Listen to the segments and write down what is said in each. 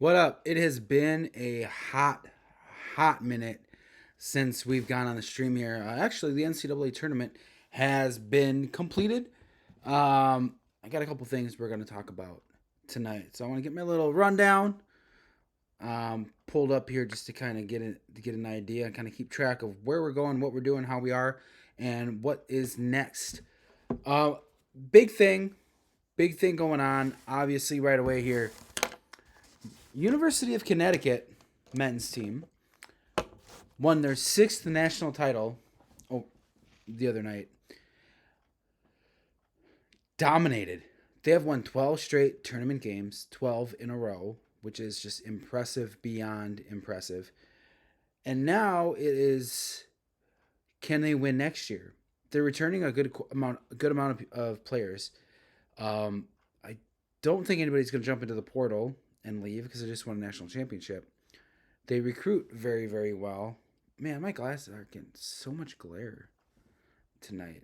What up? It has been a hot minute since we've gone on the stream here. Actually, the NCAA tournament has been completed. I got a couple things we're going to talk about tonight, so I want to get my little rundown pulled up here just to kind of get an idea, and kind of keep track of where we're going, what we're doing, how we are, and what is next. Uh, big thing, big thing going on. Obviously, right away here. University of Connecticut men's team won their sixth national title the other night. Dominated. They have won 12 straight tournament games, 12 in a row, which is just impressive beyond impressive. And now it is, can they win next year? They're returning a good amount of players. I don't think anybody's going to jump into the portal and leave because they just won a national championship. They recruit very, very well. Man, my glasses are getting so much glare tonight.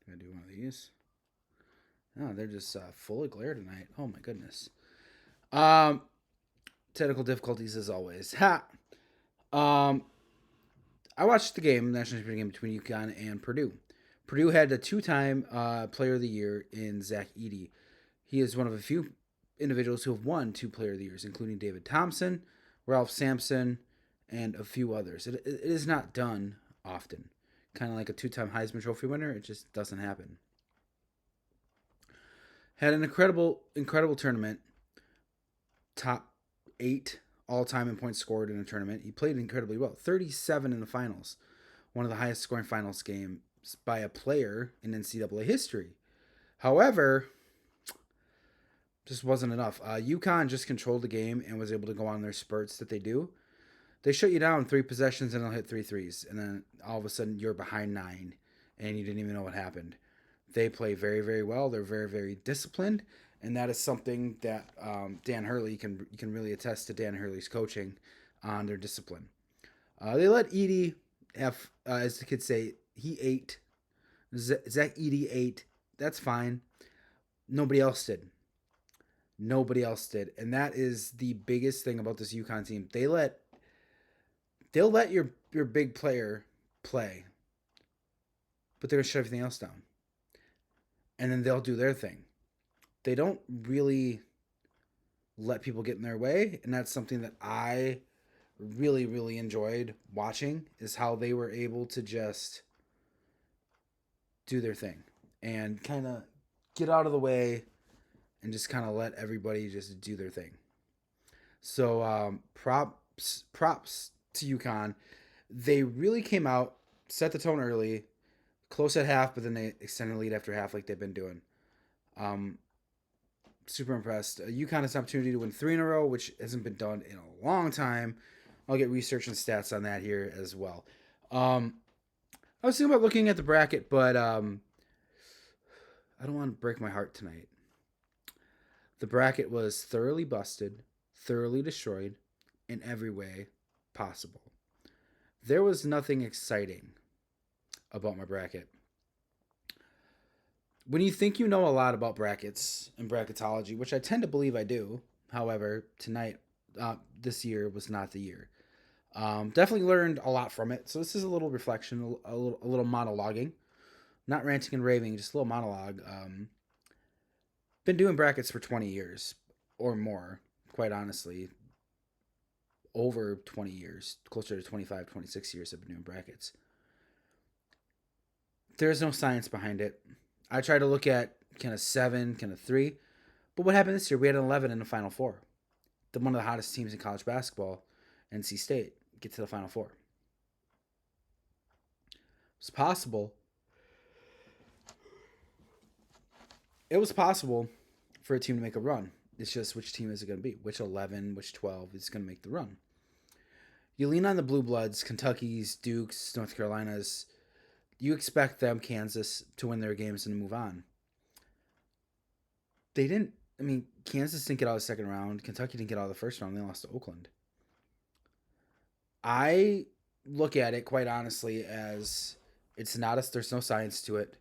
Can I do one of these? No, they're just full of glare tonight. Oh my goodness. Um, Technical difficulties as always. Ha. Um, I watched the game, the national championship game between UConn and Purdue. Purdue had a two-time Player of the Year in Zach Edey. He is one of a few individuals who have won two Player of the Years, including David Thompson, Ralph Sampson, and a few others. It is not done often. Kind of like a two-time Heisman Trophy winner, it just doesn't happen. Had an incredible tournament. Top 8 all-time in points scored in a tournament. He played incredibly well. 37 in the finals. One of the highest scoring finals games by a player in NCAA history. However, just wasn't enough. UConn just controlled the game and was able to go on their spurts that they do. They shut you down 3 possessions and they'll hit 3 threes. And then all of a sudden you're behind 9 and you didn't even know what happened. They play very, very well. They're very, very disciplined. And that is something that Dan Hurley can really attest to Dan Hurley's coaching on their discipline. They let Edey have, as the kids say, he ate. Zach Edey ate. That's fine. Nobody else did. Nobody else did, and that is the biggest thing about this UConn team. They'll let your big player play, but they're gonna shut everything else down, and then they'll do their thing. They don't really let people get in their way, and that's something that I really enjoyed watching, is how they were able to just do their thing and kind of get out of the way and just kind of let everybody just do their thing. So props to UConn. They really came out, set the tone early, close at half, but then they extended the lead after half like they've been doing. Super impressed. UConn has an opportunity to win 3 in a row, which hasn't been done in a long time. I'll get research and stats on that here as well. I was thinking about looking at the bracket, but I don't want to break my heart tonight. The bracket was thoroughly busted, thoroughly destroyed in every way possible. There was nothing exciting about my bracket. When you think you know a lot about brackets and bracketology, which I tend to believe I do, however, tonight, this year was not the year. Definitely learned a lot from it. So this is a little reflection, a little monologuing. Not ranting and raving, just a little monologue. Been doing brackets for 20 years or more, quite honestly. Over 20 years, closer to 25, 26 years I've been doing brackets. There's no science behind it. I try to look at kind of 7, kind of 3. But what happened this year? We had an 11 in the Final Four. One of the hottest teams in college basketball, NC State, get to the Final Four. It's possible. It was possible for a team to make a run. It's just which team is it going to be? Which 11, which 12 is going to make the run? You lean on the Blue Bloods, Kentucky's, Duke's, North Carolina's. You expect them, Kansas, to win their games and to move on. They didn't. I mean, Kansas didn't get out of the second round. Kentucky didn't get out of the first round. They lost to Oakland. I look at it, quite honestly, as there's no science to it.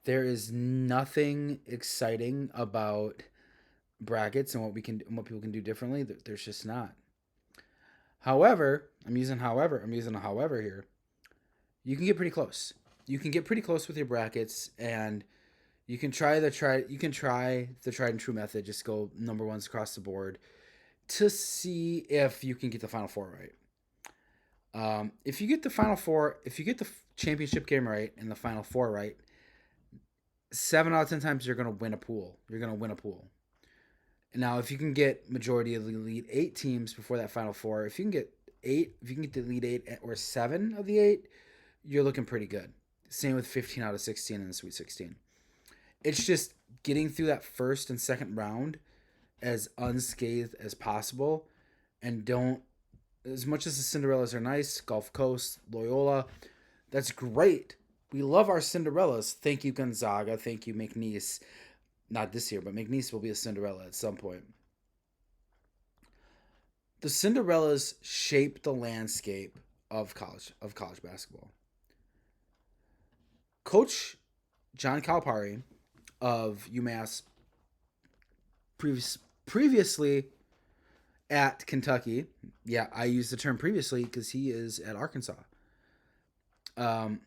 There is nothing exciting about brackets and what people can do differently. There's just not. However, I'm using a however here. You can get pretty close. You can get pretty close with your brackets, and you can try the tried and true method. Just go number ones across the board to see if you can get the final four right. If you get the final four, if you get the championship game right and the final four right, 7 out of 10 times you're gonna win a pool. You're gonna win a pool. Now, if you can get majority of the elite eight teams before that final four, if you can get the elite eight or 7 of the 8, you're looking pretty good. Same with 15 out of 16 in the Sweet 16. It's just getting through that first and second round as unscathed as possible, and don't, as much as the Cinderellas are nice, Gulf Coast, Loyola, that's great. We love our Cinderellas. Thank you, Gonzaga. Thank you, McNeese. Not this year, but McNeese will be a Cinderella at some point. The Cinderellas shape the landscape of college basketball. Coach John Calipari of UMass, previously at Kentucky. Yeah, I use the term previously because he is at Arkansas. Um,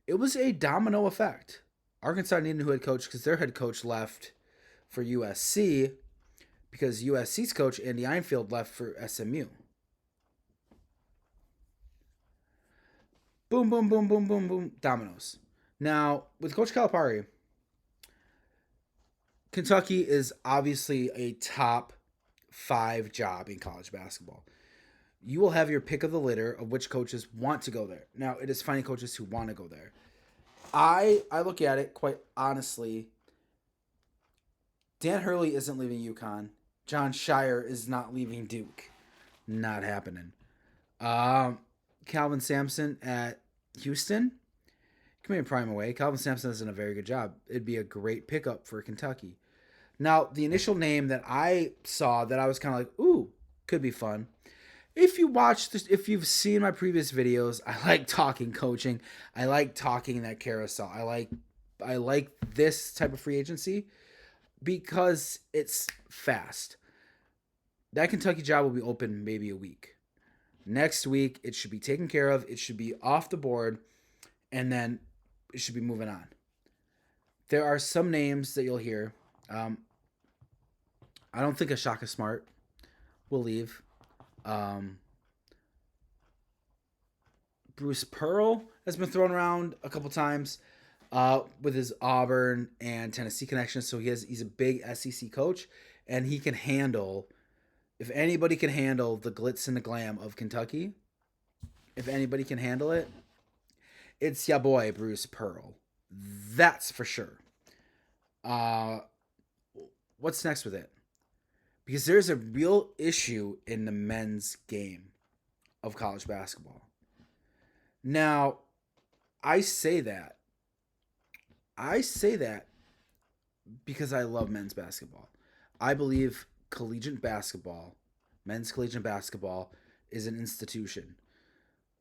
it was a domino effect. Arkansas needed a new head coach because their head coach left for USC because USC's coach, Andy Einfield, left for SMU. Boom, boom, boom, boom, boom, boom, dominoes. Now, with Coach Calipari, Kentucky is obviously a top 5 job in college basketball. You will have your pick of the litter of which coaches want to go there. Now, it is finding coaches who want to go there. I look at it quite honestly. Dan Hurley isn't leaving UConn. John Shire is not leaving Duke. Not happening. Um, Calvin Sampson at Houston. Come here, prime away. Calvin Sampson has done a very good job. It'd be a great pickup for Kentucky. Now, the initial name that I saw that I was kind of like, ooh, could be fun. If you watch this, if you've seen my previous videos, I like talking coaching. I like talking that carousel. I like this type of free agency because it's fast. That Kentucky job will be open maybe a week. Next week, it should be taken care of. It should be off the board, and then it should be moving on. There are some names that you'll hear. Um, I don't think Ashaka Smart will leave. Um, Bruce Pearl has been thrown around a couple times with his Auburn and Tennessee connections. So he's a big SEC coach, and he can handle. If anybody can handle the glitz and the glam of Kentucky, if anybody can handle it, it's ya boy Bruce Pearl. That's for sure. Uh, what's next with it? Because there's a real issue in the men's game of college basketball. Now, I say that. I say that because I love men's basketball. I believe men's collegiate basketball, is an institution.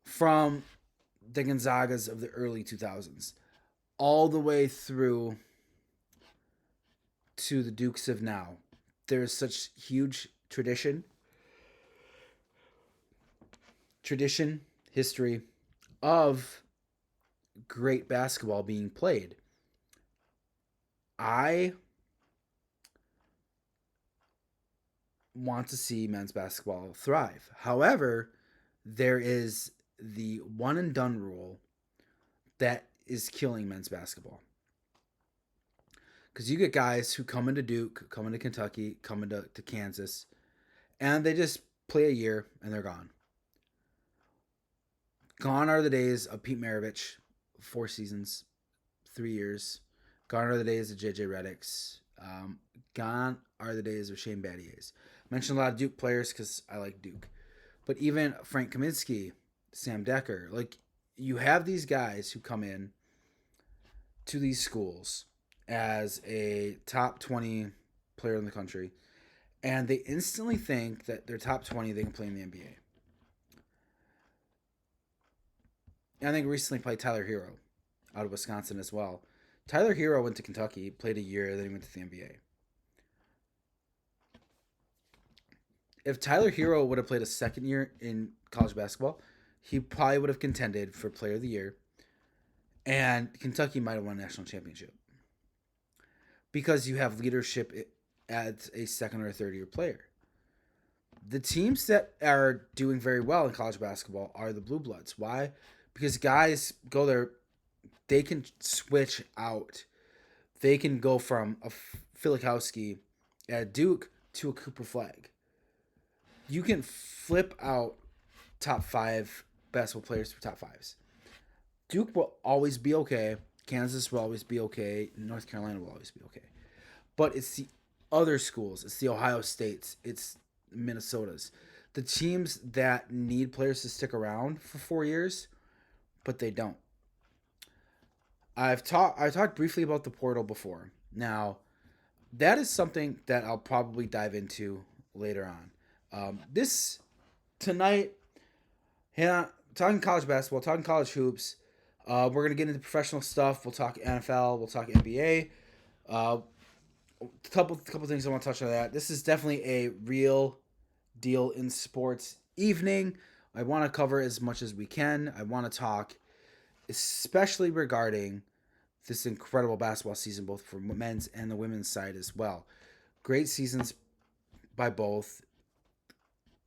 From the Gonzagas of the early 2000s all the way through to the Dukes of now. There's such huge history of great basketball being played. I want to see men's basketball thrive. However, there is the one and done rule that is killing men's basketball. Because you get guys who come into Duke, come into Kentucky, come into Kansas, and they just play a year and they're gone. Gone are the days of Pete Maravich, 4 seasons, 3 years. Gone are the days of JJ Redick's. Gone are the days of Shane Battier's. I mentioned a lot of Duke players because I like Duke. But even Frank Kaminsky, Sam Decker, like, you have these guys who come in to these schools as a top 20 player in the country, and they instantly think that they're top 20, they can play in the NBA. And I think recently played Tyler Hero out of Wisconsin as well. Tyler Hero went to Kentucky, played a year, then he went to the NBA. If Tyler Hero would have played a second year in college basketball, he probably would have contended for Player of the Year, and Kentucky might have won a national championship because you have leadership as a second or third year player. The teams that are doing very well in college basketball are the Blue Bloods. Why? Because guys go there, they can switch out. They can go from a Filikowski at Duke to a Cooper Flag. You can flip out top five basketball players to top fives. Duke will always be okay. Kansas will always be okay. North Carolina will always be okay. But it's the other schools. It's the Ohio States. It's Minnesota's. The teams that need players to stick around for 4 years, but they don't. I talked briefly about the portal before. Now, that is something that I'll probably dive into later on. This tonight, yeah, talking college basketball, talking college hoops. We're gonna get into professional stuff. We'll talk NFL. We'll talk NBA. A couple things I want to touch on that. This is definitely a real deal in sports evening. I want to cover as much as we can. I want to talk, especially regarding this incredible basketball season, both for men's and the women's side as well. Great seasons by both.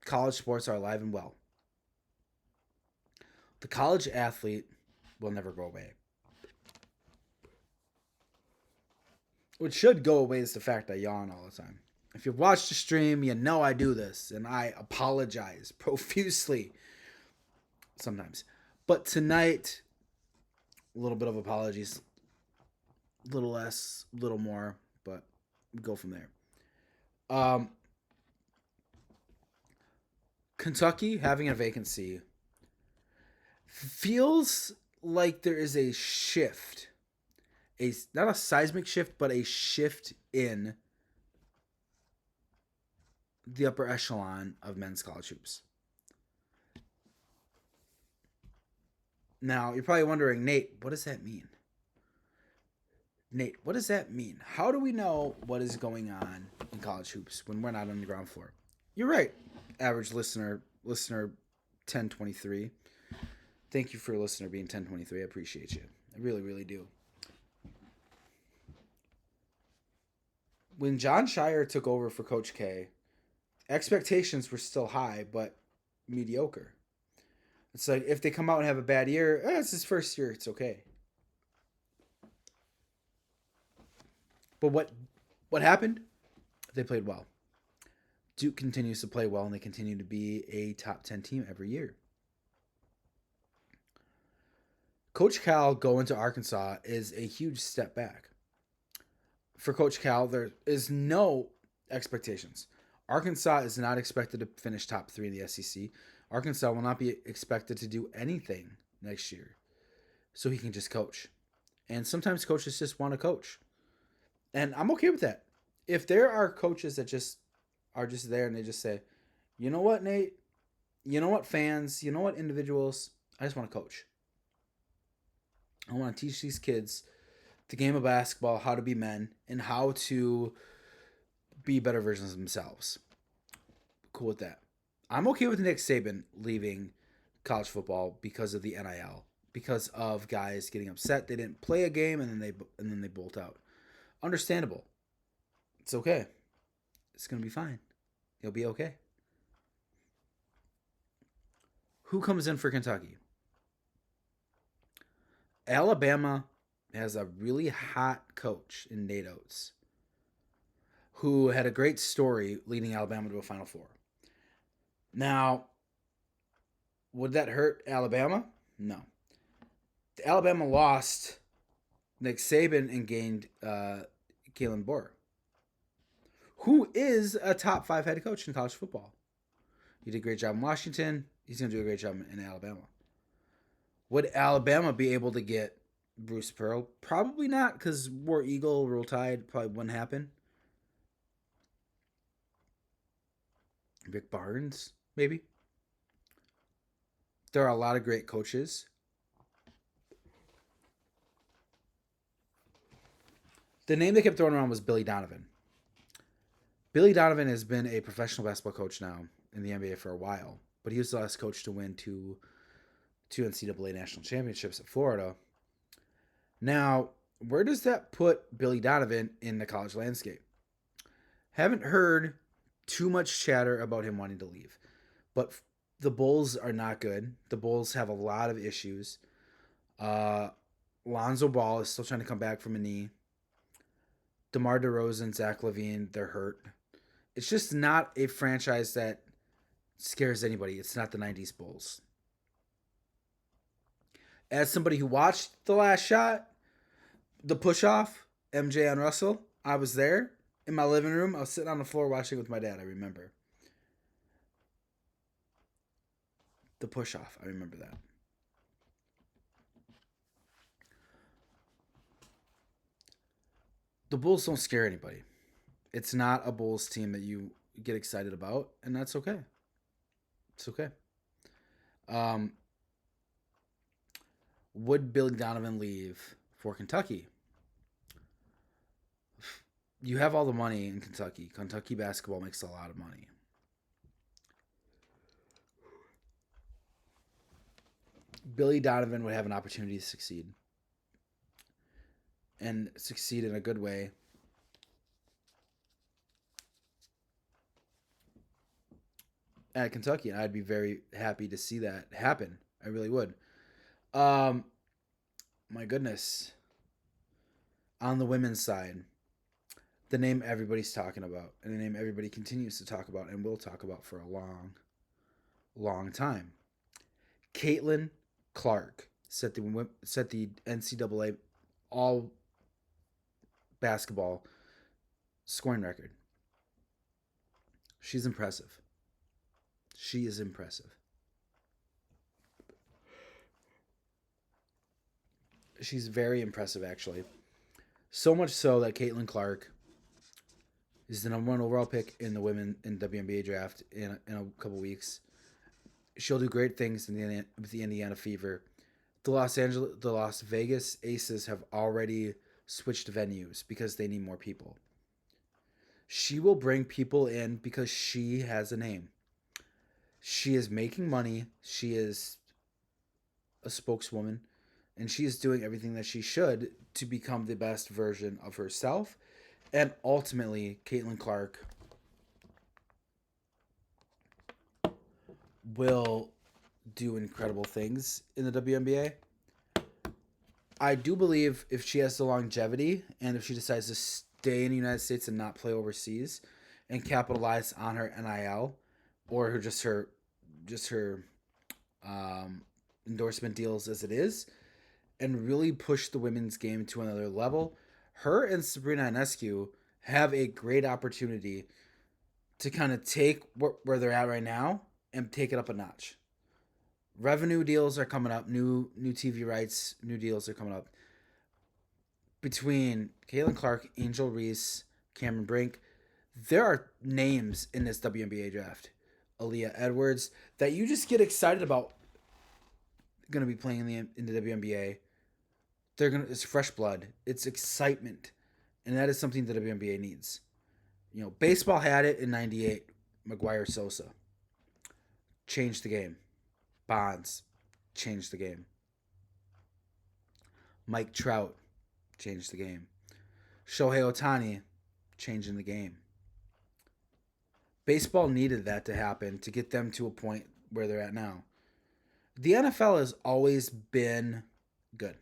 College sports are alive and well. The college athlete will never go away. What should go away is the fact I yawn all the time. If you've watched the stream, you know I do this, and I apologize profusely sometimes. But tonight, a little bit of apologies, a little less, a little more, but we go from there. Kentucky having a vacancy feels like there is a shift, a not a seismic shift, but a shift in the upper echelon of men's college hoops. Now, you're probably wondering, Nate, what does that mean? Nate, what does that mean? How do we know what is going on in college hoops when we're not on the ground floor? You're right, average listener 1023. Thank you for a listener being 1023. I appreciate you. I really, really do. When John Shire took over for Coach K, expectations were still high, but mediocre. It's like if they come out and have a bad year, it's his first year, it's okay. But what happened? They played well. Duke continues to play well, and they continue to be a top 10 team every year. Coach Cal going to Arkansas is a huge step back. For Coach Cal, there is no expectations. Arkansas is not expected to finish top 3 in the SEC. Arkansas will not be expected to do anything next year. So he can just coach. And sometimes coaches just want to coach. And I'm okay with that. If there are coaches that just are just there and they just say, you know what, Nate? You know what, fans? You know what, individuals? I just want to coach. I want to teach these kids the game of basketball, how to be men, and how to be better versions of themselves. Cool with that. I'm okay with Nick Saban leaving college football because of the NIL, because of guys getting upset they didn't play a game and then they bolt out. Understandable. It's okay. It's gonna be fine. He'll be okay. Who comes in for Kentucky? Alabama has a really hot coach in Nate Oates, who had a great story leading Alabama to a Final Four. Now, would that hurt Alabama? No. Alabama lost Nick Saban and gained Kalen Bohr, who is a top 5 head coach in college football. He did a great job in Washington. He's going to do a great job in Alabama. Would Alabama be able to get Bruce Pearl? Probably not, because War Eagle, Roll Tide probably wouldn't happen. Rick Barnes, maybe. There are a lot of great coaches. The name they kept throwing around was Billy Donovan. Billy Donovan has been a professional basketball coach now in the NBA for a while, but he was the last coach to win two NCAA national championships at Florida. Now, where does that put Billy Donovan in the college landscape? Haven't heard too much chatter about him wanting to leave, but the Bulls are not good. The Bulls have a lot of issues. Uh, Lonzo Ball is still trying to come back from a knee. DeMar DeRozan, Zach LaVine, they're hurt. It's just not a franchise that scares anybody. It's not the 90s Bulls. As somebody who watched The Last Shot, the push off, MJ on Russell, I was there in my living room. I was sitting on the floor watching with my dad, I remember. The push off, I remember that. The Bulls don't scare anybody. It's not a Bulls team that you get excited about, and that's okay. It's okay. Um, would Billy Donovan leave for Kentucky? You have all the money in Kentucky. Kentucky basketball makes a lot of money. Billy Donovan would have an opportunity to succeed and succeed in a good way. At Kentucky, and I'd be very happy to see that happen. I really would. Um, my goodness. On the women's side, the name everybody's talking about, and the name everybody continues to talk about and will talk about for a long, long time. Caitlin Clark set the NCAA all basketball scoring record. She's impressive. She is impressive. She's very impressive, actually. So much so that Caitlin Clark is the number one overall pick in the women in WNBA draft in a couple weeks. She'll do great things with the Indiana Fever. The Las Vegas Aces have already switched venues because they need more people. She will bring people in because she has a name. She is making money. She is a spokeswoman, and she is doing everything that she should to become the best version of herself. And ultimately, Caitlin Clark will do incredible things in the WNBA. I do believe if she has the longevity and if she decides to stay in the United States and not play overseas and capitalize on her NIL or her endorsement deals as it is and really push the women's game to another level, her and Sabrina Ionescu have a great opportunity to kind of take where they're at right now and take it up a notch. Revenue deals are coming up, new TV rights, new deals are coming up. Between Caitlin Clark, Angel Reese, Cameron Brink, there are names in this WNBA draft. Aaliyah Edwards that you just get excited about going to be playing in the WNBA. It's fresh blood. It's excitement. And that is something the WNBA needs. You know, baseball had it in 98. McGuire Sosa changed the game. Bonds changed the game. Mike Trout changed the game. Shohei Ohtani changing the game. Baseball needed that to happen to get them to a point where they're at now. The NFL has always been good.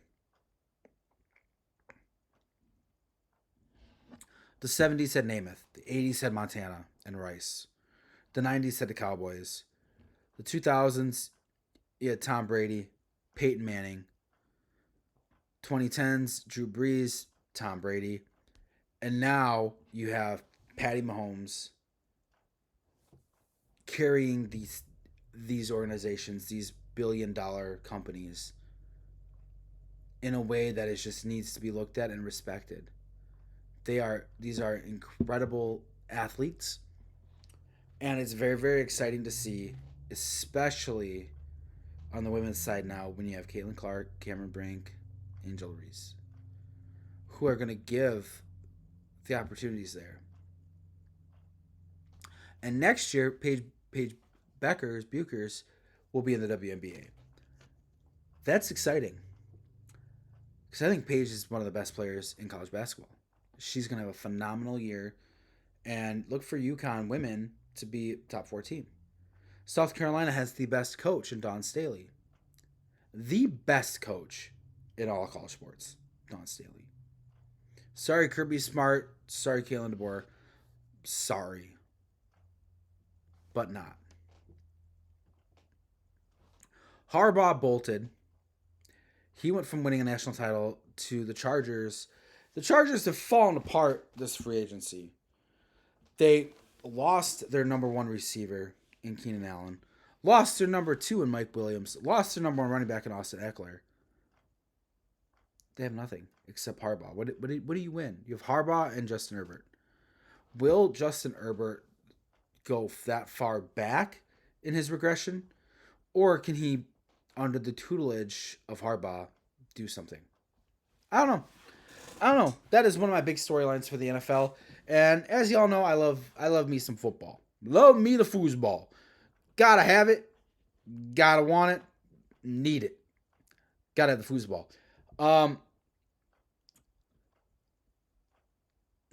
The 70s had Namath. The 80s had Montana and Rice. The 90s had the Cowboys. The 2000s, you had Tom Brady, Peyton Manning. 2010s, Drew Brees, Tom Brady. And now you have Patty Mahomes carrying these organizations, these billion-dollar companies, in a way that it just needs to be looked at and respected. These are incredible athletes, and it's very, very exciting to see, especially on the women's side now when you have Caitlin Clark, Cameron Brink, Angel Reese, who are going to give the opportunities there. And next year, Paige Buchers will be in the WNBA. That's exciting because I think Paige is one of the best players in college basketball. She's going to have a phenomenal year, and look for UConn women to be top 4 team. South Carolina has the best coach in Dawn Staley. The best coach in all college sports, Dawn Staley. Sorry, Kirby Smart. Sorry, Kalen DeBoer. Sorry. But not. Harbaugh bolted. He went from winning a national title to the Chargers. The Chargers have fallen apart this free agency. They lost their number 1 receiver in Keenan Allen. Lost their number 2 in Mike Williams. Lost their number 1 running back in Austin Eckler. They have nothing except Harbaugh. What do you win? You have Harbaugh and Justin Herbert. Will Justin Herbert go that far back in his regression? Or can he, under the tutelage of Harbaugh, do something? I don't know. That is one of my big storylines for the NFL. And as y'all know, I love me some football. Love me the foosball. Gotta have it. Gotta want it. Need it. Gotta have the foosball.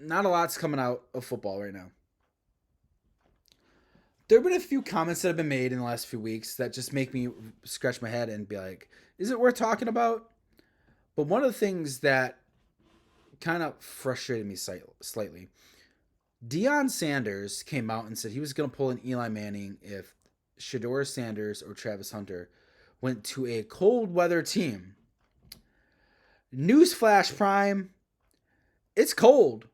Not a lot's coming out of football right now. There have been a few comments that have been made in the last few weeks that just make me scratch my head and be like, is it worth talking about? But one of the things that kind of frustrated me slightly, Deion Sanders came out and said he was going to pull an Eli Manning if Shedeur Sanders or Travis Hunter went to a cold weather team. Newsflash Prime, it's cold.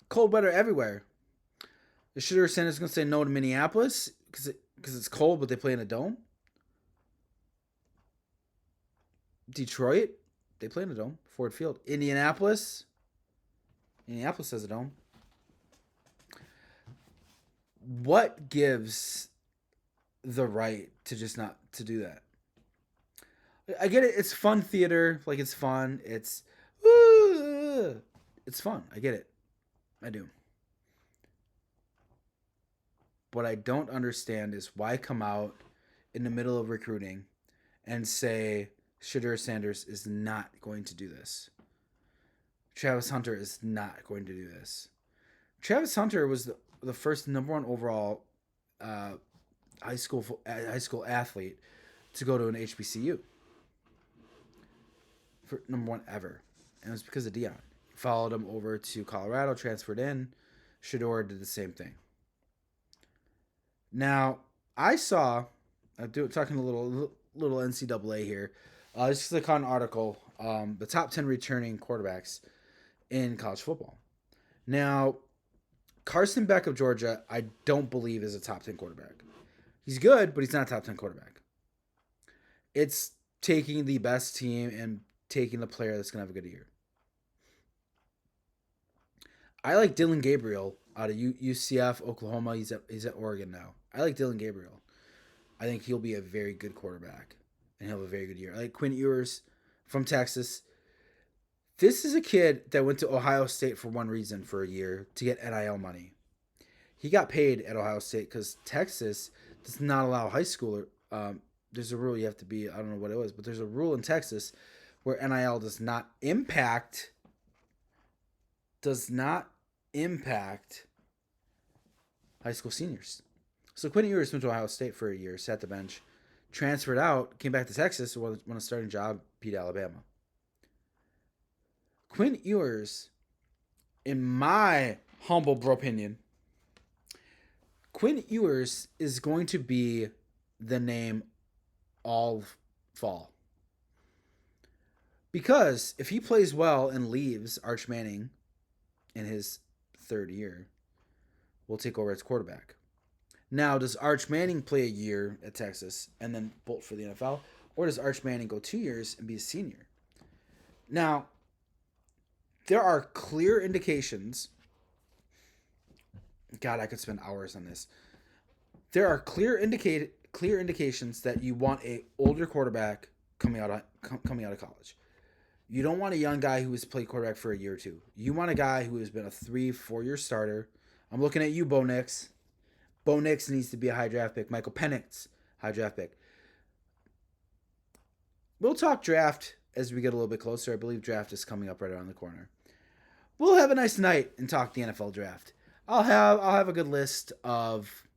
Cold weather everywhere. Is Shedeur Sanders going to say no to Minneapolis because it's cold, but they play in a dome? Detroit, they play in a dome. Ford Field. Indianapolis has a dome. What gives the right to just not to do that? I get it. It's fun theater. Like, it's fun. It's fun. I get it. I do. What I don't understand is why come out in the middle of recruiting and say Shedeur Sanders is not going to do this. Travis Hunter is not going to do this. Travis Hunter was the first number 1 overall high school athlete to go to an HBCU. For number 1 ever. And it was because of Deion. He followed him over to Colorado, transferred in. Shedeur did the same thing. Now, I saw, talking a little NCAA here. This is like an article, the top 10 returning quarterbacks in college football. Now, Carson Beck of Georgia, I don't believe is a top 10 quarterback. He's good, but he's not a top 10 quarterback. It's taking the best team and taking the player that's going to have a good year. I like Dylan Gabriel out of UCF, Oklahoma. He's at Oregon now. I like Dylan Gabriel. I think he'll be a very good quarterback, and he'll have a very good year. I like Quinn Ewers from Texas. This is a kid that went to Ohio State for one reason for a year, to get NIL money. He got paid at Ohio State because Texas does not allow high schooler. There's a rule you have to be, I don't know what it was, but there's a rule in Texas where NIL does not impact high school seniors. So Quinn Ewers went to Ohio State for a year, sat the bench, transferred out, came back to Texas, won a starting job, beat Alabama. Quinn Ewers, in my humble opinion, Quinn Ewers is going to be the name all fall. Because if he plays well and leaves, Arch Manning in his third year will take over as quarterback. Now, does Arch Manning play a year at Texas and then bolt for the NFL? Or does Arch Manning go 2 years and be a senior? Now, there are clear indications. God, I could spend hours on this. There are clear indications that you want a older quarterback coming out of college. You don't want a young guy who has played quarterback for a year or two. You want a guy who has been a 3-4 year starter. I'm looking at you, Bo Nix. Bo Nix needs to be a high draft pick. Michael Penix, high draft pick. We'll talk draft as we get a little bit closer. I believe draft is coming up right around the corner. We'll have a nice night and talk the NFL draft. I'll have a good list of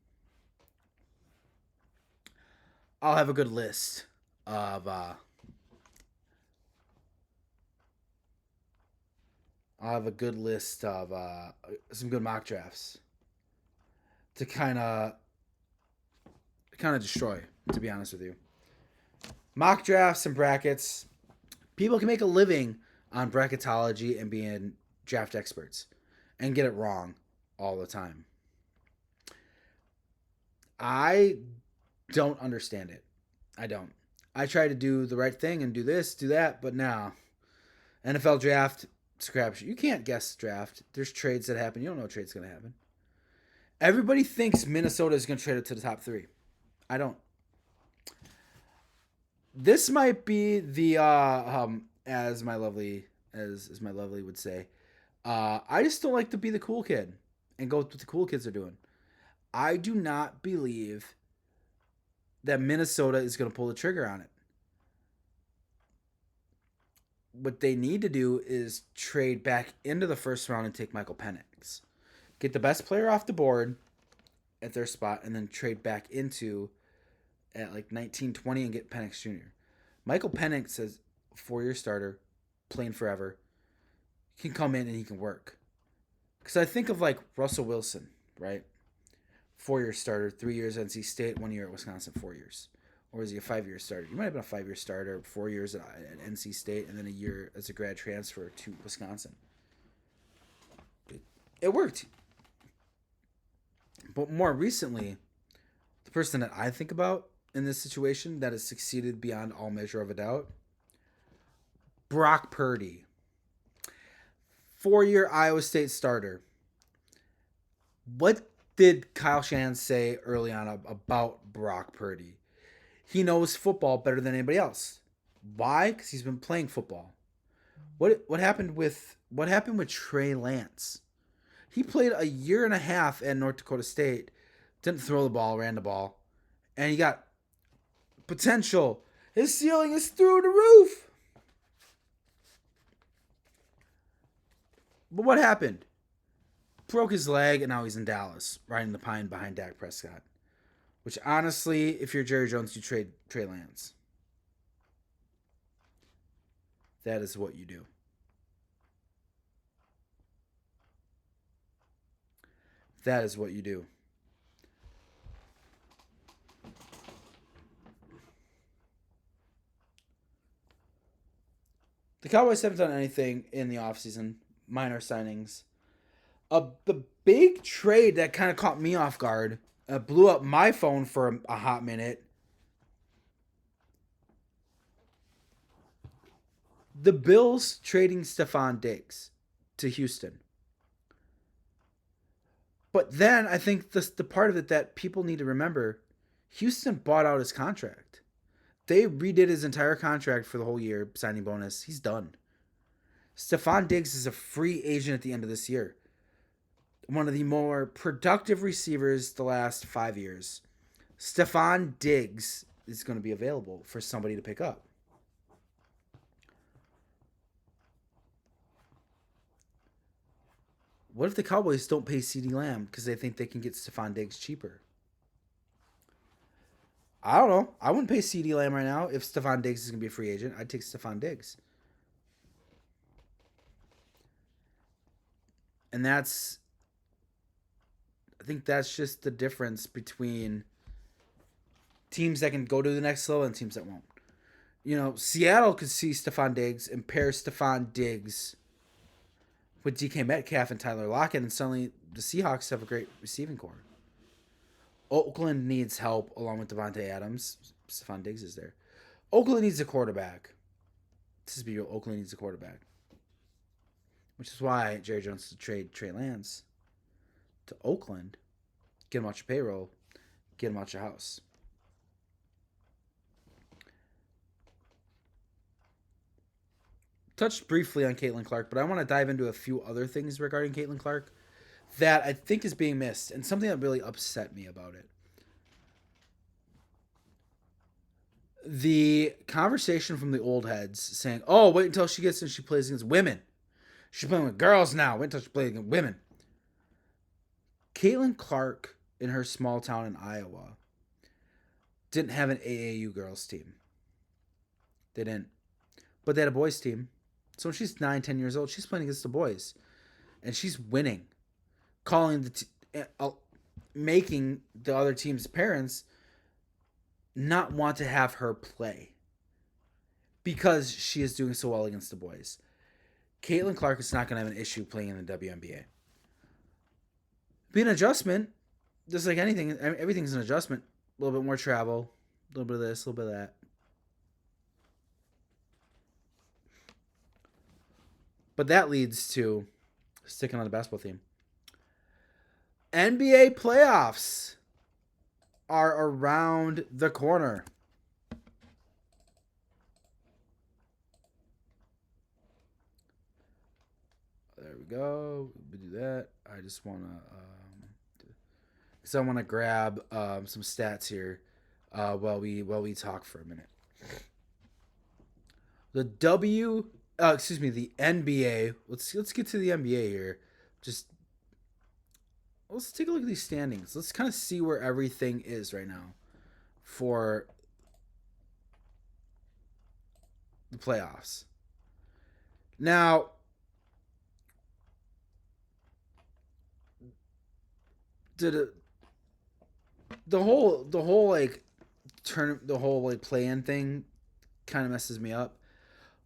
I'll have a good list of I'll have a good list of some good mock drafts to kind of destroy, to be honest with you. Mock drafts and brackets. People can make a living on bracketology and being draft experts and get it wrong all the time. I don't understand it. I don't. I try to do the right thing and do this, do that, but now NFL draft, it's a crapshoot. You can't guess draft. There's trades that happen. You don't know what trade's going to happen. Everybody thinks Minnesota is going to trade it to the top 3. I don't. This might be the as my lovely would say. I just don't like to be the cool kid and go with what the cool kids are doing. I do not believe that Minnesota is going to pull the trigger on it. What they need to do is trade back into the first round and take Michael Penix. Get the best player off the board at their spot and then trade back into at like 19-20 and get Penix Jr. Michael Penix is a 4-year starter, playing forever. He can come in and he can work. Because I think of like Russell Wilson, right? 4-year starter, 3 years at NC State, 1 year at Wisconsin, 4 years. Or is he a 5-year starter? He might have been a 5-year starter, 4 years at NC State, and then a year as a grad transfer to Wisconsin. It worked. But more recently, the person that I think about in this situation that has succeeded beyond all measure of a doubt, Brock Purdy. 4-year Iowa State starter. What did Kyle Shanahan say early on about Brock Purdy? He knows football better than anybody else. Why? Because he's been playing football. What happened with Trey Lance? He played a year and a half at North Dakota State, didn't throw the ball, ran the ball, and he got potential. His ceiling is through the roof. But what happened? Broke his leg, and now he's in Dallas, riding the pine behind Dak Prescott. Which, honestly, if you're Jerry Jones, you trade Trey Lance. That is what you do. That is what you do. The Cowboys haven't done anything in the offseason. Minor signings. The big trade that kind of caught me off guard, blew up my phone for a hot minute. The Bills trading Stephon Diggs to Houston. But then I think the part of it that people need to remember, Houston bought out his contract. They redid his entire contract for the whole year, signing bonus. He's done. Stephon Diggs is a free agent at the end of this year. One of the more productive receivers the last 5 years. Stephon Diggs is going to be available for somebody to pick up. What if the Cowboys don't pay CeeDee Lamb because they think they can get Stephon Diggs cheaper? I don't know. I wouldn't pay CeeDee Lamb right now if Stephon Diggs is going to be a free agent. I'd take Stephon Diggs. And I think that's just the difference between teams that can go to the next level and teams that won't. You know, Seattle could see Stephon Diggs and pair Stephon Diggs with DK Metcalf and Tyler Lockett, and suddenly the Seahawks have a great receiving core. Oakland needs help along with Devontae Adams. Stephon Diggs is there. Oakland needs a quarterback. This is real. Oakland needs a quarterback. Which is why Jerry Jones to trade Trey Lance to Oakland, get him out your payroll, get him out your house. touched briefly on Caitlin Clark, but I want to dive into a few other things regarding Caitlin Clark that I think is being missed, and something that really upset me about it. The conversation from the old heads saying, "Oh, wait until she gets in, she plays against women. She's playing with girls now. Wait until she plays against women." Caitlin Clark in her small town in Iowa didn't have an AAU girls team. They didn't. But they had a boys team. So when she's 9, 10 years old, she's playing against the boys. And she's winning. Calling making the other team's parents not want to have her play. Because she is doing so well against the boys. Caitlin Clark is not going to have an issue playing in the WNBA. Be an adjustment. Just like anything, everything's an adjustment. A little bit more travel. A little bit of this, a little bit of that. But that leads to, sticking on the basketball theme, NBA playoffs are around the corner. There we go. We do that. I just want to grab some stats here while we talk for a minute. The the NBA. Let's get to the NBA here. Just let's take a look at these standings. Let's kind of see where everything is right now for the playoffs. Now, the whole like play-in thing kind of messes me up.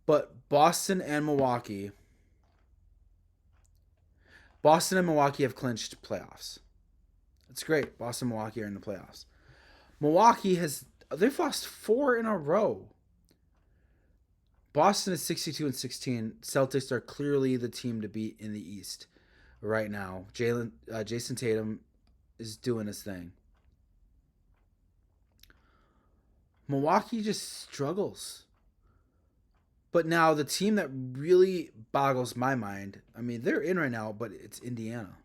But Boston and Milwaukee have clinched playoffs. That's great. Boston and Milwaukee are in the playoffs. They've lost 4 in a row. Boston is 62-16. Celtics are clearly the team to beat in the East right now. Jason Tatum is doing his thing. Milwaukee just struggles. But now the team that really boggles my mind, I mean, they're in right now, but it's Indiana.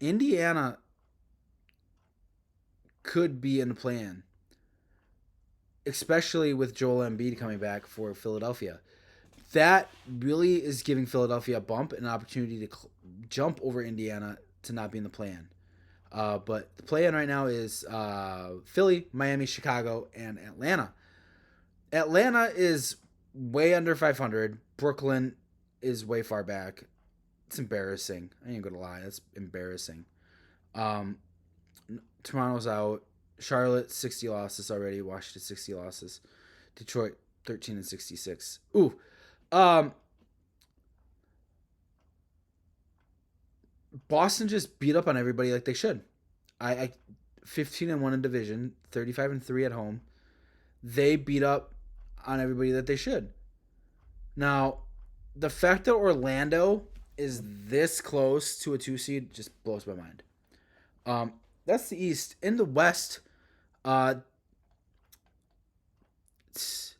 Indiana could be in the plan, especially with Joel Embiid coming back for Philadelphia. That really is giving Philadelphia a bump, an opportunity to jump over Indiana to not be in the plan. But the play-in right now is Philly, Miami, Chicago, and Atlanta. Atlanta is way under 500. Brooklyn is way far back. It's embarrassing. I ain't gonna lie. That's embarrassing. Toronto's out. Charlotte, 60 losses already. Washington, 60 losses. Detroit, 13-66. Ooh. Boston just beat up on everybody like they should. I 15-1 in division, 35-3 at home. They beat up on everybody that they should. Now, the fact that Orlando is this close to a 2 seed just blows my mind. That's the East. In the West, it's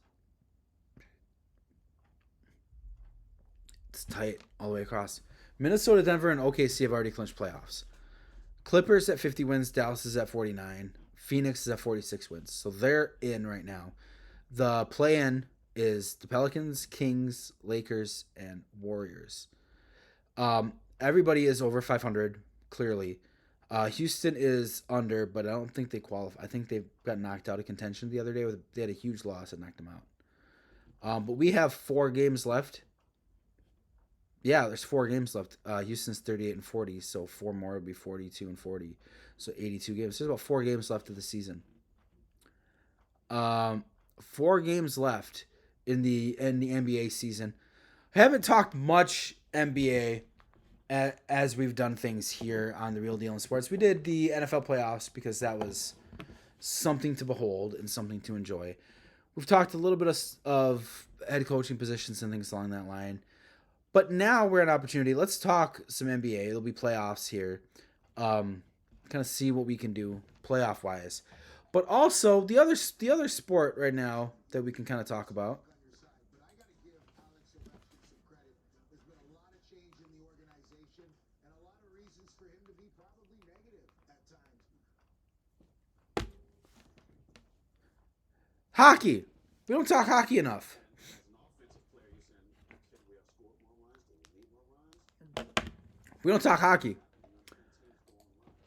tight all the way across. Minnesota, Denver, and OKC have already clinched playoffs. Clippers at 50 wins. Dallas is at 49. Phoenix is at 46 wins. So they're in right now. The play-in is the Pelicans, Kings, Lakers, and Warriors. Everybody is over 500, clearly. Houston is under, but I don't think they qualify. I think they got knocked out of contention the other day. They had a huge loss that knocked them out. But we have 4 games left. Yeah, there's 4 games left. Houston's 38-40, so 4 more would be 42-40, so 82 games. There's about 4 games left of the season. 4 games left in the NBA season. I haven't talked much NBA as we've done things here on The Real Deal in Sports. We did the NFL playoffs because that was something to behold and something to enjoy. We've talked a little bit of head coaching positions and things along that line. But now we're at an opportunity. Let's talk some NBA. It'll be playoffs here. Kind of see what we can do playoff-wise. But also the other sport right now that we can kind of talk about. Hockey. We don't talk hockey enough. We don't talk hockey.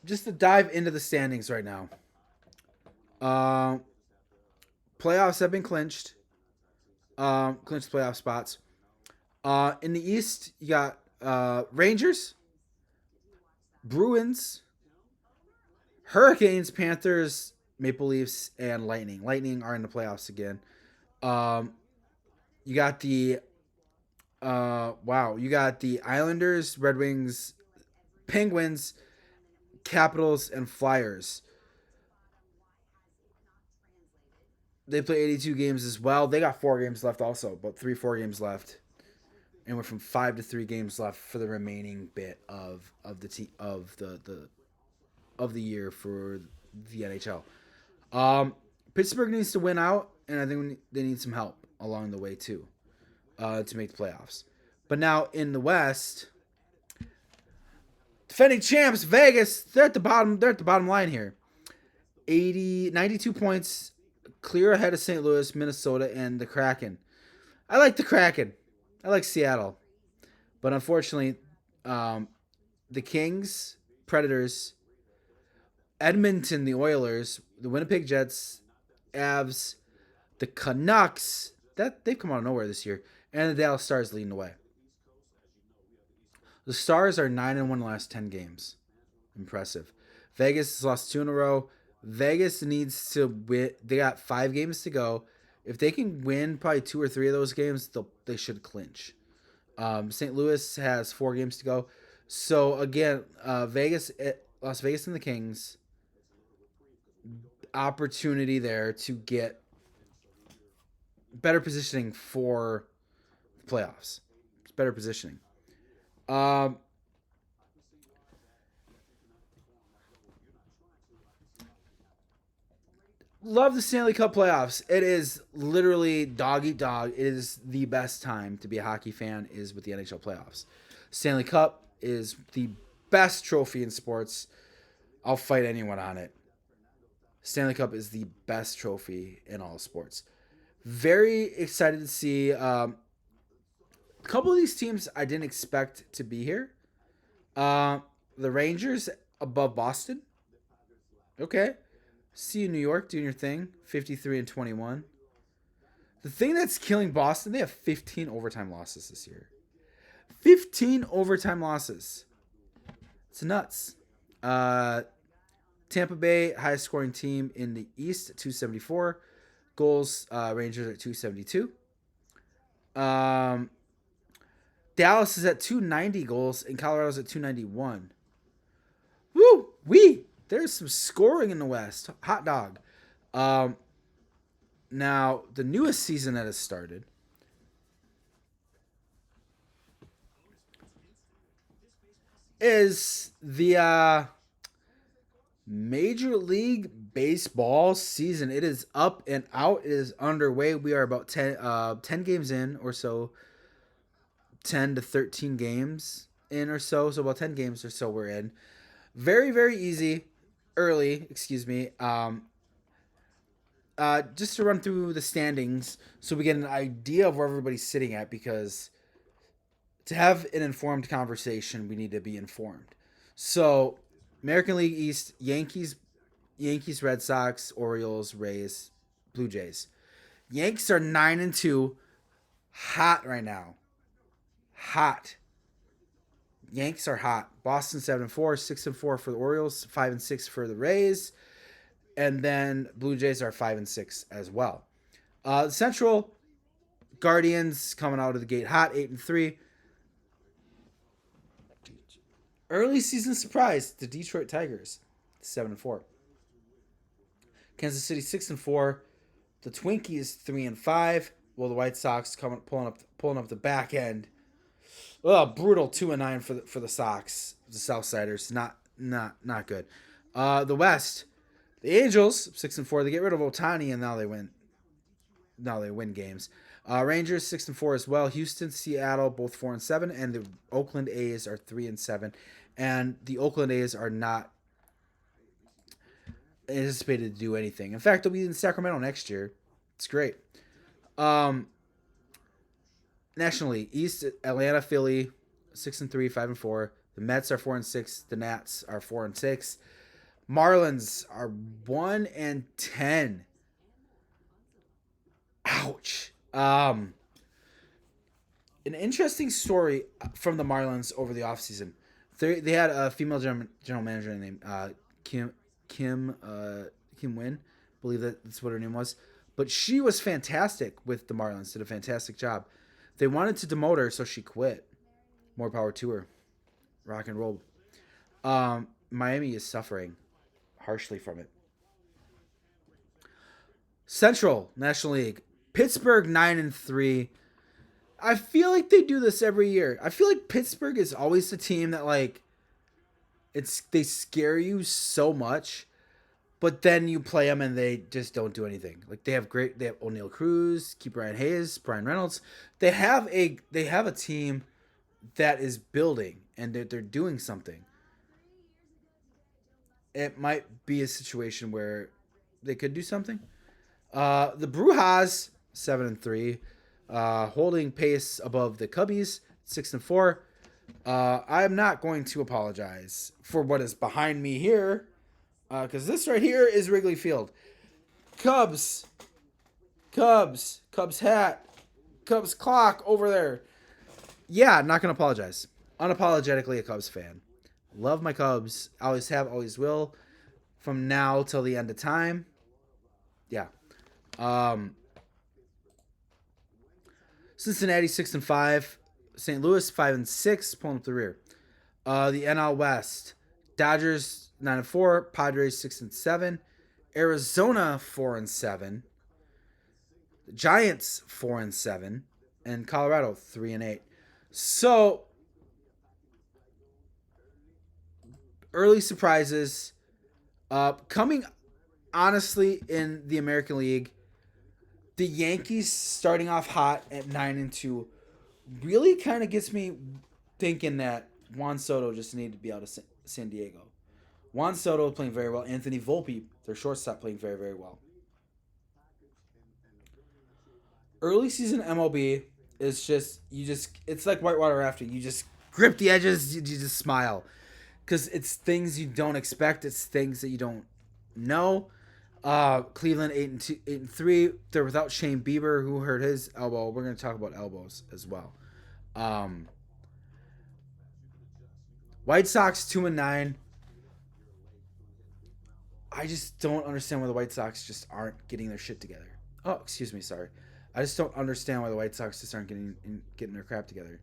Just to dive into the standings right now. Uh, Playoffs have been clinched. Clinched playoff spots. In the East, you got Rangers, Bruins, Hurricanes, Panthers, Maple Leafs, and Lightning. Lightning are in the playoffs again. Um, you got the you got the Islanders, Red Wings, Penguins, Capitals, and Flyers. They play 82 games as well. They got 4 games left also, but 4 games left, and we're from 5 to 3 games left for the remaining bit of the of the year for the NHL. Pittsburgh needs to win out, and I think they need some help along the way too to make the playoffs. But now in the West, defending champs Vegas, they're at the bottom. They're at the bottom line here. 92 points, clear ahead of St. Louis, Minnesota, and the Kraken. I like the Kraken. I like Seattle, but unfortunately, the Kings, Predators, Edmonton, the Oilers, the Winnipeg Jets, Avs, the Canucks. That they've come out of nowhere this year, and the Dallas Stars leading the way. The Stars are 9-1 in the last 10 games. Impressive. Vegas has lost 2 in a row. Vegas needs to win. They got 5 games to go. If they can win probably 2 or 3 of those games, they should clinch. St. Louis has 4 games to go. So again, Las Vegas, and the Kings, opportunity there to get better positioning for the playoffs. It's better positioning. Um, Love the Stanley Cup playoffs. It is literally dog eat dog. It is the best time to be a hockey fan is with the NHL playoffs. Stanley Cup is the best trophy in sports. I'll fight anyone on it. Stanley Cup is the best trophy in all sports. Very excited to see a couple of these teams I didn't expect to be here. Uh, the Rangers above Boston. Okay. See you, New York, doing your thing. 53-21. The thing that's killing Boston, they have 15 overtime losses this year. 15 overtime losses. It's nuts. Tampa Bay, highest scoring team in the East at 274. Goals, Rangers at 272. Dallas is at 290 goals, and Colorado's at 291. Woo! There's some scoring in the West. Hot dog. Um, Now, the newest season that has started is the Major League Baseball season. It is up and out. It is underway. We are about 10 games in or so. 10 to 13 games in or so. So about 10 games or so we're in. Very, very easy. Early, excuse me. Just to run through the standings so we get an idea of where everybody's sitting at, because to have an informed conversation, we need to be informed. So, American League East, Yankees, Red Sox, Orioles, Rays, Blue Jays. Yankees are 9-2, hot right now. Hot. Yankees are hot. Boston 7-4, 6-4 for the Orioles, 5-6 for the Rays, and then Blue Jays are 5-6 as well. Central Guardians coming out of the gate hot, 8-3. Early season surprise, the Detroit Tigers, 7-4. Kansas City 6-4. The Twinkies 3-5. Well, the White Sox pulling up the back end. Oh, brutal 2-9 for the Sox, the Southsiders. Not good. The West, The Angels 6-4. They get rid of Otani and now they win. Now they win games. Rangers 6-4 as well. Houston, Seattle both 4-7, and the Oakland A's are 3-7. And the Oakland A's are not anticipated to do anything. In fact, they'll be in Sacramento next year. It's great. National League East, Atlanta, Philly 6-3, 5-4. The Mets are 4-6. The Nats are 4-6. Marlins are 1-10. Ouch. An interesting story from the Marlins over the offseason. They had a female general manager named Kim Wynn. I believe that's what her name was. But she was fantastic with the Marlins. Did a fantastic job. They wanted to demote her, so she quit. More power to her. Rock and roll. Miami is suffering harshly from it. Central National League. Pittsburgh 9-3. I feel like they do this every year. I feel like Pittsburgh is always the team that they scare you so much, but then you play them and they just don't do anything. Like they have O'Neal Cruz, Keep Ryan Hayes, Brian Reynolds. They have a team that is building and they're doing something. It might be a situation where they could do something. The Brujas 7-3, holding pace above the Cubbies 6-4. I am not going to apologize for what is behind me here, because this right here is Wrigley Field. Cubs hat, Cubs clock over there. Yeah, not gonna apologize. Unapologetically a Cubs fan. Love my Cubs. Always have, always will. From now till the end of time. Yeah. Cincinnati 6-5, St. Louis 5-6, pulling up the rear. The NL West, Dodgers 9-4, Padres 6-7, Arizona 4-7, the Giants 4-7, and Colorado 3-8. So early surprises. Coming honestly in the American League. The Yankees starting off hot at 9-2 really kind of gets me thinking that Juan Soto just needed to be out of San Diego. Juan Soto playing very well. Anthony Volpe, their shortstop, playing very, very well. Early season MLB is it's like whitewater rafting. You just grip the edges, you just smile. Because it's things you don't expect. It's things that you don't know. Cleveland 8-3. They're without Shane Bieber, who hurt his elbow. We're going to talk about elbows as well. White Sox 2-9. I just don't understand why the White Sox just aren't getting their shit together. Oh, excuse me, sorry. I just don't understand why the White Sox just aren't getting their crap together.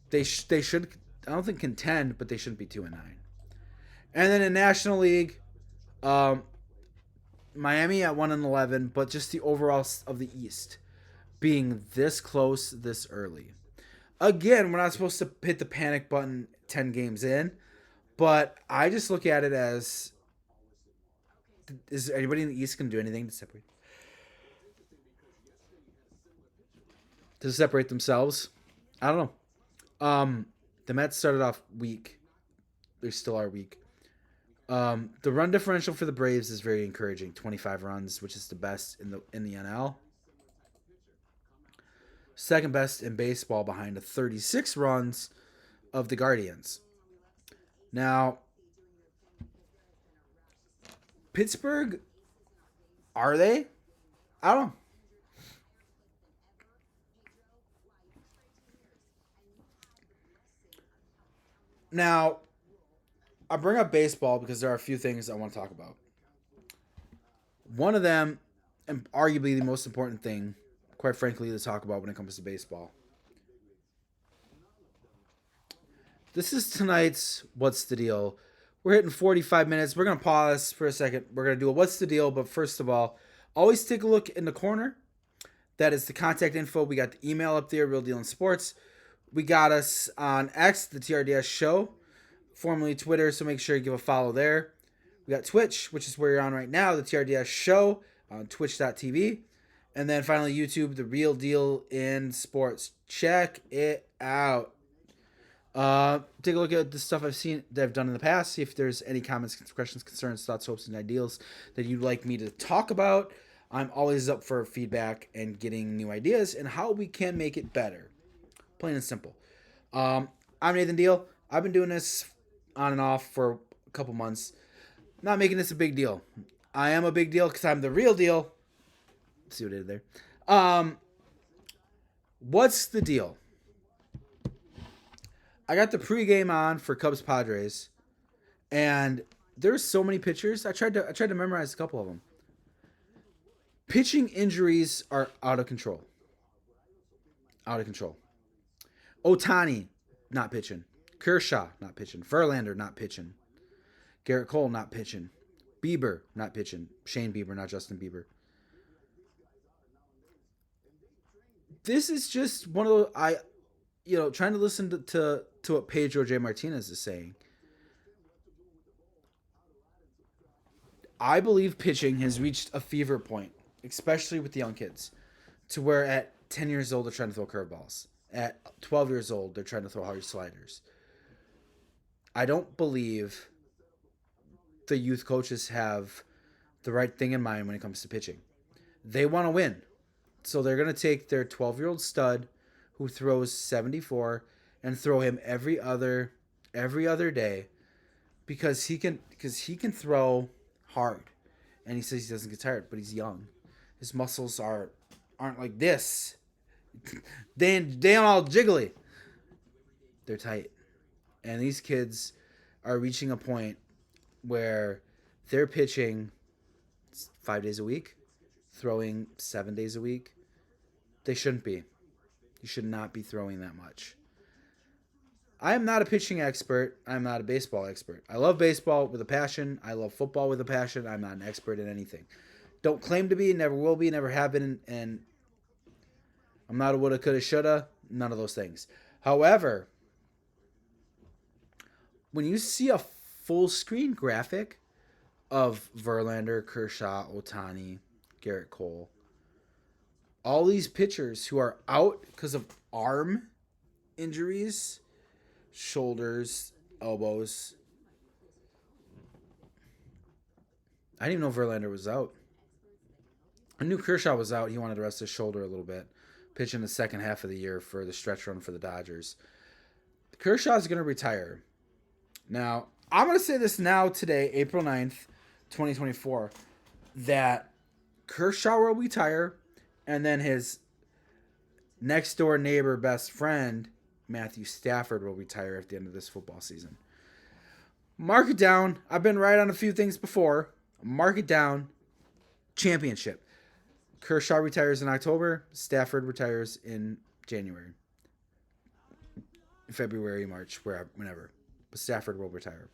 They should. I don't think contend, but they shouldn't be 2-9. And then in National League, Miami at 1-11, but just the overall of the East being this close this early. Again, we're not supposed to hit the panic button 10 games in, but I just look at it as, is anybody in the East going to do anything to separate themselves? I don't know. The Mets started off weak. They still are weak. The run differential for the Braves is very encouraging. 25 runs, which is the best in the NL. Second best in baseball behind the 36 runs of the Guardians. Now, Pittsburgh, are they? I don't know. Now, I bring up baseball because there are a few things I want to talk about. One of them, and arguably the most important thing, quite frankly, to talk about when it comes to baseball. This is tonight's What's the Deal. We're hitting 45 minutes. We're going to pause for a second. We're going to do a What's the Deal, but first of all, always take a look in the corner. That is the contact info. We got the email up there, Real Deal in Sports. We got us on X, the TRDS show, formerly Twitter, so make sure you give a follow there. We got Twitch, which is where you're on right now, the TRDS show on twitch.tv. And then finally, YouTube, The Real Deal in Sports. Check it out. Take a look at the stuff that I've done in the past. See if there's any comments, questions, concerns, thoughts, hopes, and ideals that you'd like me to talk about. I'm always up for feedback and getting new ideas and how we can make it better. Plain and simple. I'm Nathan Deal. I've been doing this on and off for a couple months. Not making this a big deal. I am a big deal because I'm the real deal. See what I did there. What's the deal? I got the pregame on for Cubs Padres, and there's so many pitchers. I tried to memorize a couple of them. Pitching injuries are out of control. Out of control. Ohtani, not pitching. Kershaw, not pitching. Verlander, not pitching. Garrett Cole, not pitching. Bieber, not pitching. Shane Bieber, not Justin Bieber. This is just one of those, trying to listen to what Pedro J. Martinez is saying. I believe pitching has reached a fever point, especially with the young kids, to where at 10 years old, they're trying to throw curveballs. At 12 years old, they're trying to throw hard sliders. I don't believe the youth coaches have the right thing in mind when it comes to pitching. They want to win. So they're going to take their 12-year-old stud who throws 74 and throw him every other day because he can throw hard. And he says he doesn't get tired, but he's young. His muscles aren't like this. They ain't all jiggly. They're tight. And these kids are reaching a point where they're pitching 5 days a week, throwing 7 days a week. They shouldn't be. You should not be throwing that much. I am not a pitching expert. I'm not a baseball expert. I love baseball with a passion. I love football with a passion. I'm not an expert in anything. Don't claim to be, never will be, never have been, and I'm not a woulda, coulda, shoulda. None of those things. However, when you see a full screen graphic of Verlander, Kershaw, Ohtani, Garrett Cole, all these pitchers who are out because of arm injuries, shoulders, elbows. I didn't even know Verlander was out. I knew Kershaw was out. He wanted to rest his shoulder a little bit. Pitching the second half of the year for the stretch run for the Dodgers. Kershaw's going to retire. Now, I'm going to say this now today, April 9th, 2024, that Kershaw will retire, and then his next door neighbor, best friend, Matthew Stafford, will retire at the end of this football season. Mark it down. I've been right on a few things before. Mark it down. Championship. Kershaw retires in October. Stafford retires in January. February, March, whenever. But Stafford will retire.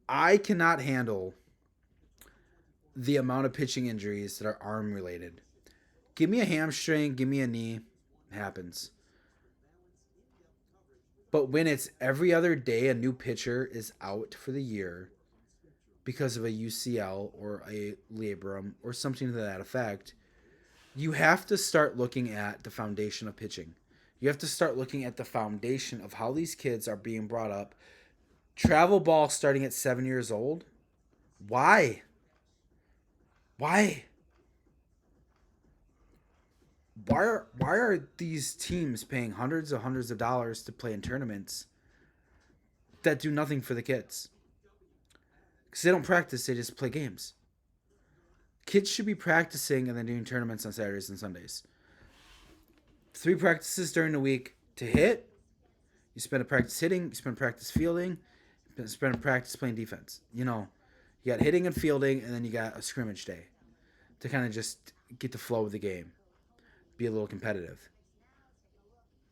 I cannot handle the amount of pitching injuries that are arm related. Give me a hamstring, give me a knee. It happens. But when it's every other day a new pitcher is out for the year because of a UCL or a labrum or something to that effect, you have to start looking at the foundation of pitching. You have to start looking at the foundation of how these kids are being brought up. Travel ball starting at 7 years old? Why? Why are these teams paying hundreds of dollars to play in tournaments that do nothing for the kids? Because they don't practice, they just play games. Kids should be practicing and then doing tournaments on Saturdays and Sundays. 3 practices during the week to hit. You spend a practice hitting, you spend practice fielding, you spend a practice playing defense. You got hitting and fielding, and then you got a scrimmage day to kind of just get the flow of the game. Be a little competitive.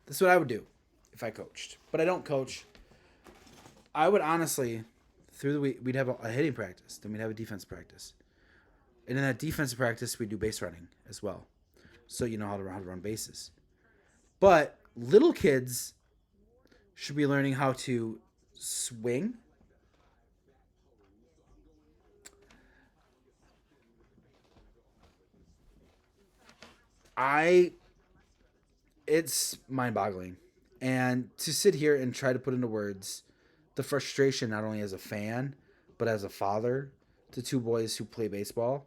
That's what I would do if I coached. But I don't coach. I would honestly, through the week, we'd have a hitting practice. Then we'd have a defense practice. And in that defensive practice, we do base running as well. So you know how to run bases. But little kids should be learning how to swing. I it's mind-boggling. And to sit here and try to put into words the frustration not only as a fan, but as a father to two boys who play baseball.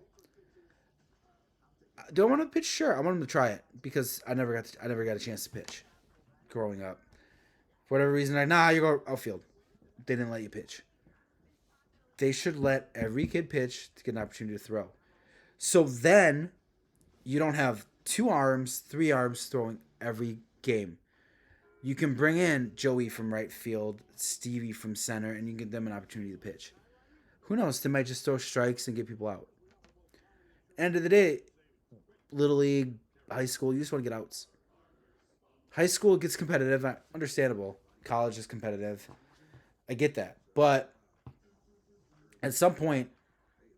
Do I want to pitch? Sure, I want them to try it because I never got a chance to pitch growing up. For whatever reason, you go outfield. They didn't let you pitch. They should let every kid pitch to get an opportunity to throw. So then you don't have two arms, three arms throwing every game. You can bring in Joey from right field, Stevie from center, and you give them an opportunity to pitch. Who knows? They might just throw strikes and get people out. End of the day, little league, high school, you just want to get outs. High school gets competitive, understandable. College is competitive. I get that. But at some point,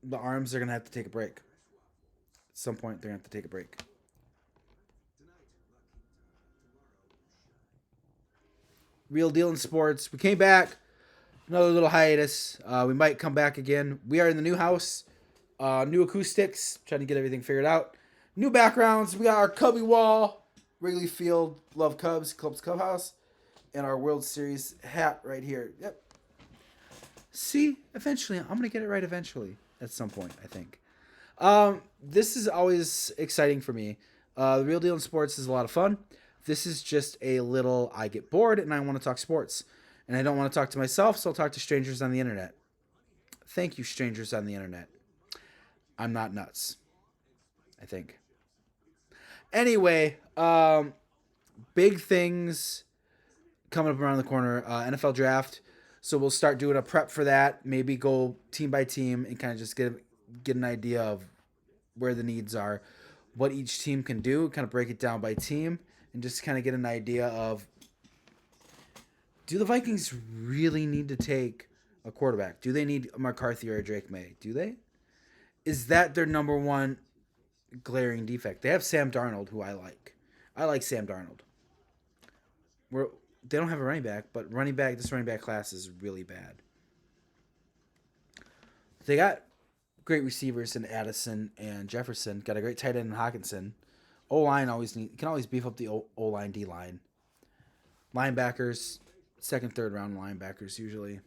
the arms are going to have to take a break. At some point, they're going to have to take a break. Real deal in sports. We came back. Another little hiatus. We might come back again. We are in the new house. New acoustics. Trying to get everything figured out. New backgrounds. We got our Cubby wall. Wrigley Field. Love Cubs. Cubs Clubhouse. And our World Series hat right here. Yep. See, eventually. I'm going to get it right eventually. At some point, I think. This is always exciting for me. The Real Deal in Sports is a lot of fun. This is just a little, I get bored and I want to talk sports. And I don't want to talk to myself, so I'll talk to strangers on the internet. Thank you, strangers on the internet. I'm not nuts, I think. Anyway, big things coming up around the corner. NFL draft. So we'll start doing a prep for that. Maybe go team by team and kind of just get an idea of where the needs are, what each team can do, kind of break it down by team, and just kind of get an idea of, do the Vikings really need to take a quarterback? Do they need a McCarthy or a Drake May? Do they? Is that their number one glaring defect? They have Sam Darnold, who I like. I like Sam Darnold. They don't have a running back, but this running back class is really bad. They got great receivers in Addison and Jefferson. Got a great tight end in Hawkinson. O line can always beef up the O line, D line. Linebackers, second, third round linebackers usually.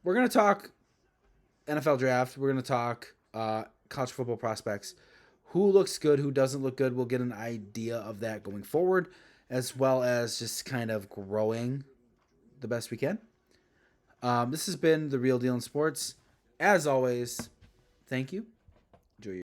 We're gonna talk NFL draft. We're gonna talk college football prospects. Who looks good? Who doesn't look good? We'll get an idea of that going forward, as well as just kind of growing the best we can. This has been the Real Deal in Sports. As always, thank you. Enjoy your